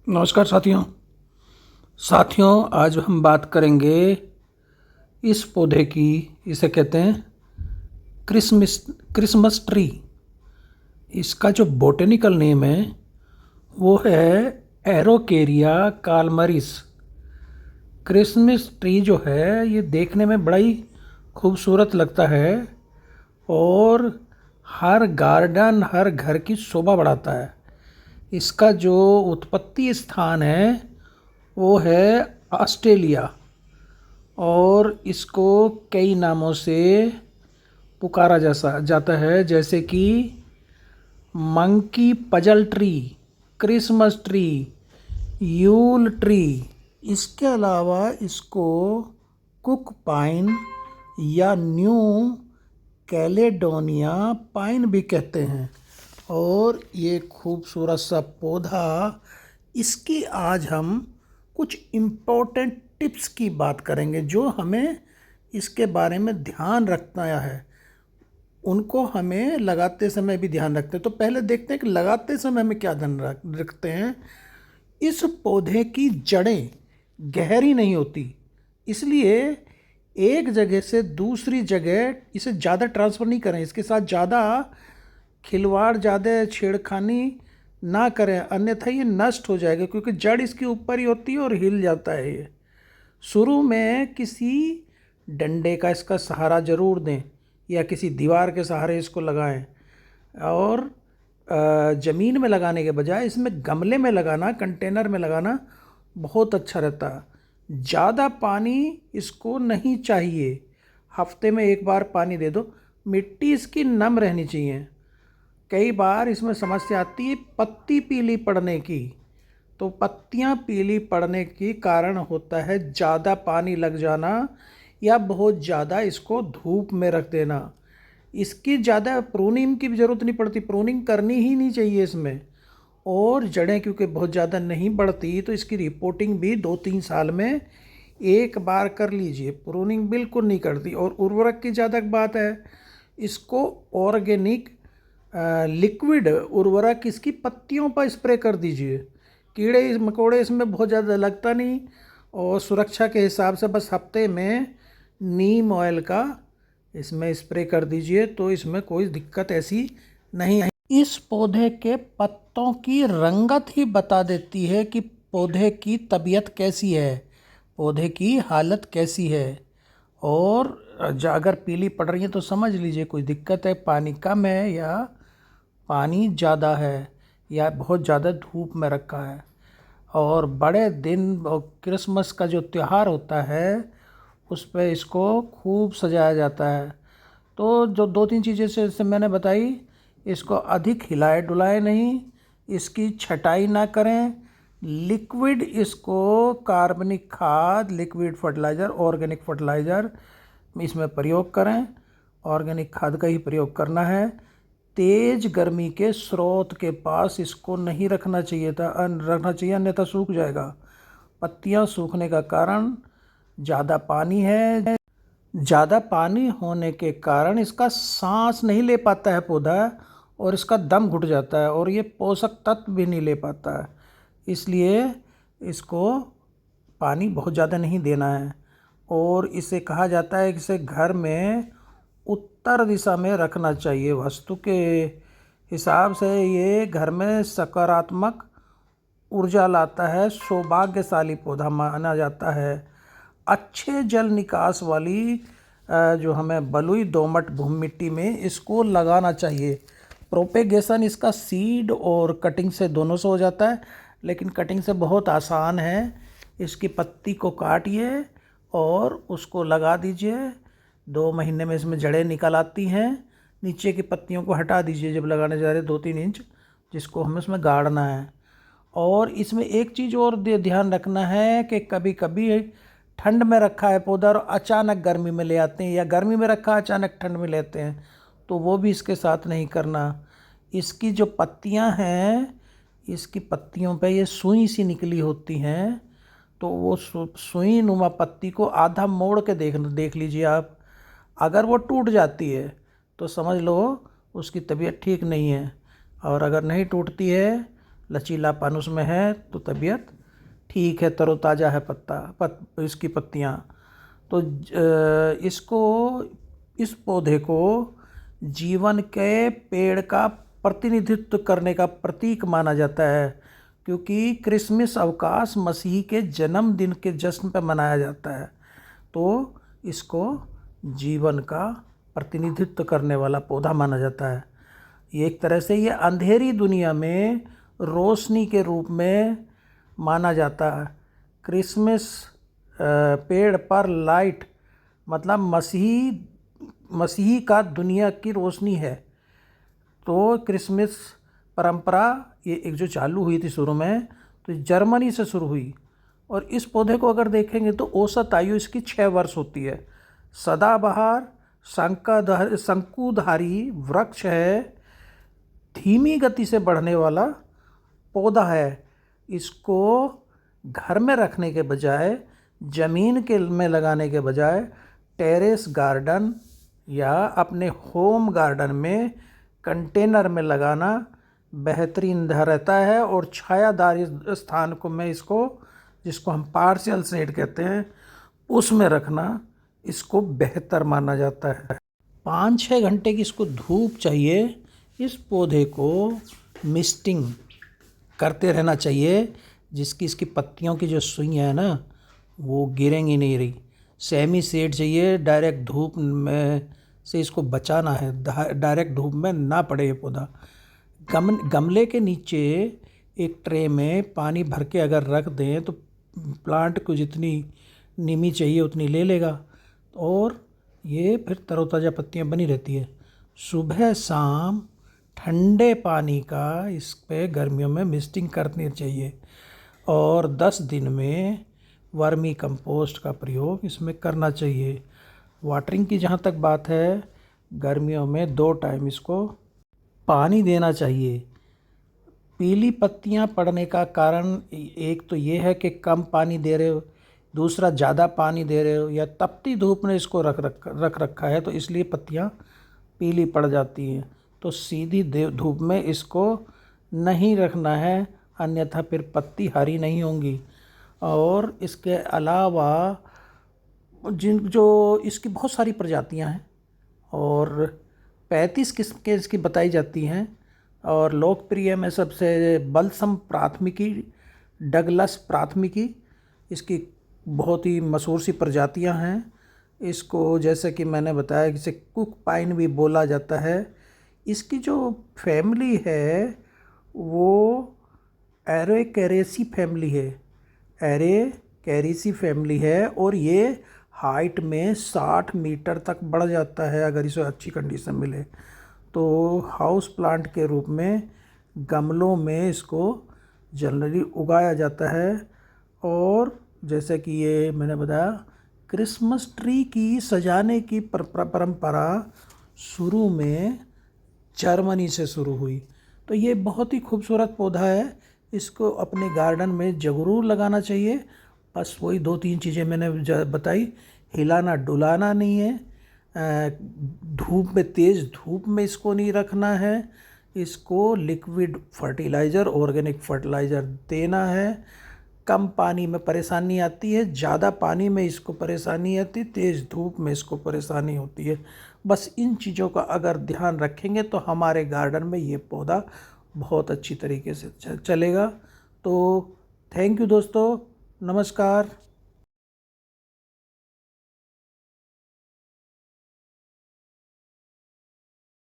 नमस्कार साथियों आज हम बात करेंगे इस पौधे की। इसे कहते हैं क्रिसमस क्रिसमस ट्री। इसका जो बॉटेनिकल नेम है वो है एरोकेरिया काल्मरिस। क्रिसमस ट्री जो है ये देखने में बड़ा ही खूबसूरत लगता है और हर गार्डन हर घर की शोभा बढ़ाता है। इसका जो उत्पत्ति स्थान है वो है ऑस्ट्रेलिया और इसको कई नामों से पुकारा जाता है, जैसे कि monkey puzzle tree, Christmas tree, you'll tree. इसके अलावा इसको कुक पाइन या न्यू कैलेडोनिया पाइन भी कहते हैं। और ये खूबसूरत सा पौधा, इसकी आज हम कुछ इम्पोर्टेंट टिप्स की बात करेंगे जो हमें इसके बारे में ध्यान रखना है। उनको हमें लगाते समय भी ध्यान रखते हैं। तो पहले देखते हैं कि लगाते समय हमें क्या ध्यान रखते हैं। इस पौधे की जड़ें गहरी नहीं होती, इसलिए एक जगह से दूसरी जगह इसे ज़्यादा ट्रांसफ़र नहीं करें। इसके साथ ज़्यादा खिलवाड़, ज़्यादा छेड़खानी ना करें, अन्यथा ये नष्ट हो जाएगा, क्योंकि जड़ इसके ऊपर ही होती है और हिल जाता है ये। शुरू में किसी डंडे का इसका सहारा ज़रूर दें या किसी दीवार के सहारे इसको लगाएं। और ज़मीन में लगाने के बजाय इसमें गमले में लगाना, कंटेनर में लगाना बहुत अच्छा रहता है। ज़्यादा पानी इसको नहीं चाहिए, हफ्ते में एक बार पानी दे दो। मिट्टी इसकी नम रहनी चाहिए। कई बार इसमें समस्या आती है पत्ती पीली पड़ने की। तो पत्तियां पीली पड़ने के कारण होता है ज़्यादा पानी लग जाना या बहुत ज़्यादा इसको धूप में रख देना। इसकी ज़्यादा प्रूनिंग की भी ज़रूरत नहीं पड़ती, प्रूनिंग करनी ही नहीं चाहिए इसमें। और जड़ें क्योंकि बहुत ज़्यादा नहीं बढ़ती तो इसकी रिपोर्टिंग भी 2-3 साल में एक बार कर लीजिए। प्रूनिंग बिल्कुल नहीं करती। और उर्वरक की ज़्यादा बात है, इसको ऑर्गेनिक लिक्विड उर्वरक इसकी पत्तियों पर स्प्रे कर दीजिए। कीड़े मकोड़े इसमें बहुत ज़्यादा लगता नहीं। और सुरक्षा के हिसाब से बस हफ्ते में नीम ऑयल का इसमें स्प्रे कर दीजिए, तो इसमें कोई दिक्कत ऐसी नहीं है। इस पौधे के पत्तों की रंगत ही बता देती है कि पौधे की तबीयत कैसी है, पौधे की हालत कैसी है। और अगर पीली पड़ रही है तो समझ लीजिए कोई दिक्कत है, पानी कम है या पानी ज़्यादा है या बहुत ज़्यादा धूप में रखा है। और बड़े दिन क्रिसमस का जो त्यौहार होता है उस पर इसको खूब सजाया जाता है। तो जो 2-3 चीज़ें से मैंने बताई, इसको अधिक हिलाए डुलाए नहीं, इसकी छटाई ना करें, लिक्विड इसको कार्बनिक खाद, लिक्विड फर्टिलाइज़र, ऑर्गेनिक फर्टिलाइज़र इसमें प्रयोग करें। ऑर्गेनिक खाद का ही प्रयोग करना है। तेज़ गर्मी के स्रोत के पास इसको नहीं रखना चाहिए, अन्यथा सूख जाएगा। पत्तियां सूखने का कारण ज़्यादा पानी है। ज़्यादा पानी होने के कारण इसका सांस नहीं ले पाता है पौधा और इसका दम घुट जाता है और ये पोषक तत्व भी नहीं ले पाता है। इसलिए इसको पानी बहुत ज़्यादा नहीं देना है। और इसे कहा जाता है कि इसे घर में उत्तर दिशा में रखना चाहिए। वास्तु के हिसाब से ये घर में सकारात्मक ऊर्जा लाता है, सौभाग्यशाली पौधा माना जाता है। अच्छे जल निकास वाली जो हमें बलुई दोमट भूमि मिट्टी में इसको लगाना चाहिए। प्रोपेगेशन इसका सीड और कटिंग से दोनों से हो जाता है, लेकिन कटिंग से बहुत आसान है। इसकी पत्ती को काटिए और उसको लगा दीजिए। 2 महीने में इसमें जड़ें निकल आती हैं। नीचे की पत्तियों को हटा दीजिए जब लगाने जा रहे 2-3 इंच, जिसको हमें उसमें गाड़ना है। और इसमें एक चीज़ और ध्यान रखना है कि कभी कभी ठंड में रखा है पौधा और अचानक गर्मी में ले आते हैं, या गर्मी में रखा अचानक ठंड में लेते हैं, तो वो भी इसके साथ नहीं करना। इसकी जो पत्तियां हैं, इसकी पत्तियों पे ये सुई सी निकली होती हैं, तो वो सुई नुमा पत्ती को आधा मोड़ के देख लीजिए आप। अगर वो टूट जाती है तो समझ लो उसकी तबीयत ठीक नहीं है। और अगर नहीं टूटती है लचीलापन उसमें है, तो तबीयत ठीक है, तरोताज़ा है इसकी पत्तियाँ। तो इसको, इस पौधे को जीवन के पेड़ का प्रतिनिधित्व करने का प्रतीक माना जाता है, क्योंकि क्रिसमस अवकाश मसीह के जन्मदिन के जश्न पर मनाया जाता है। तो इसको जीवन का प्रतिनिधित्व करने वाला पौधा माना जाता है। ये एक तरह से ये अंधेरी दुनिया में रोशनी के रूप में माना जाता है। क्रिसमस पेड़ पर लाइट मतलब मसीही का दुनिया की रोशनी है। तो क्रिसमस परंपरा ये एक जो चालू हुई थी शुरू में, तो जर्मनी से शुरू हुई। और इस पौधे को अगर देखेंगे तो औसत आयु इसकी 6 वर्ष होती है। सदाबहार शंकुधारी वृक्ष है, धीमी गति से बढ़ने वाला पौधा है। इसको घर में रखने के बजाय, ज़मीन के में लगाने के बजाय टेरेस गार्डन या अपने होम गार्डन में कंटेनर में लगाना बेहतरीन रहता है। और छायादार स्थान को में इसको, जिसको हम पार्शियल शेड कहते हैं, उसमें रखना इसको बेहतर माना जाता है। 5-6 घंटे की इसको धूप चाहिए। इस पौधे को मिस्टिंग करते रहना चाहिए, जिसकी इसकी पत्तियों की जो सुइयाँ है ना, वो गिरेंगी नहीं रही। सेमी शेड चाहिए, डायरेक्ट धूप में से इसको बचाना है, डायरेक्ट धूप में ना पड़े ये पौधा। गमले के नीचे एक ट्रे में पानी भर के अगर रख दें तो प्लांट को जितनी नमी चाहिए उतनी ले लेगा, और ये फिर तरोताज़ा पत्तियाँ बनी रहती है। सुबह शाम ठंडे पानी का इस पे गर्मियों में मिस्टिंग करनी चाहिए, और 10 दिन में वर्मी कंपोस्ट का प्रयोग इसमें करना चाहिए। वाटरिंग की जहाँ तक बात है, गर्मियों में 2 टाइम इसको पानी देना चाहिए। पीली पत्तियाँ पड़ने का कारण एक तो ये है कि कम पानी दे रहे हो, दूसरा ज़्यादा पानी दे रहे हो, या तपती धूप ने इसको रख रखा है, तो इसलिए पत्तियाँ पीली पड़ जाती हैं। तो सीधी धूप में इसको नहीं रखना है, अन्यथा फिर पत्ती हरी नहीं होंगी। और इसके अलावा जो इसकी बहुत सारी प्रजातियां हैं, और 35 किस्म के इसकी बताई जाती हैं। और लोकप्रिय में सबसे बलसम प्राथमिकी, डगलस प्राथमिकी, इसकी बहुत ही मशहूर सी प्रजातियां हैं। इसको जैसे कि मैंने बताया, इसे कुक पाइन भी बोला जाता है। इसकी जो फैमिली है वो एरेकेरेसी फैमिली है, एरेकेरेसी फैमिली है, और ये हाइट में 60 मीटर तक बढ़ जाता है अगर इसे अच्छी कंडीशन मिले तो। हाउस प्लांट के रूप में गमलों में इसको जनरली उगाया जाता है। और जैसे कि ये मैंने बताया, क्रिसमस ट्री की सजाने की परंपरा शुरू में जर्मनी से शुरू हुई। तो ये बहुत ही खूबसूरत पौधा है, इसको अपने गार्डन में ज़रूर लगाना चाहिए। बस वही 2-3 चीज़ें मैंने बताई, हिलाना डुलाना नहीं है, धूप में, तेज़ धूप में इसको नहीं रखना है, इसको लिक्विड फर्टिलाइज़र, ऑर्गेनिक फर्टिलाइज़र देना है। कम पानी में परेशानी आती है, ज़्यादा पानी में इसको परेशानी आती है, तेज़ धूप में इसको परेशानी होती है। बस इन चीज़ों का अगर ध्यान रखेंगे तो हमारे गार्डन में ये पौधा बहुत अच्छी तरीके से चलेगा। तो थैंक यू दोस्तों, नमस्कार।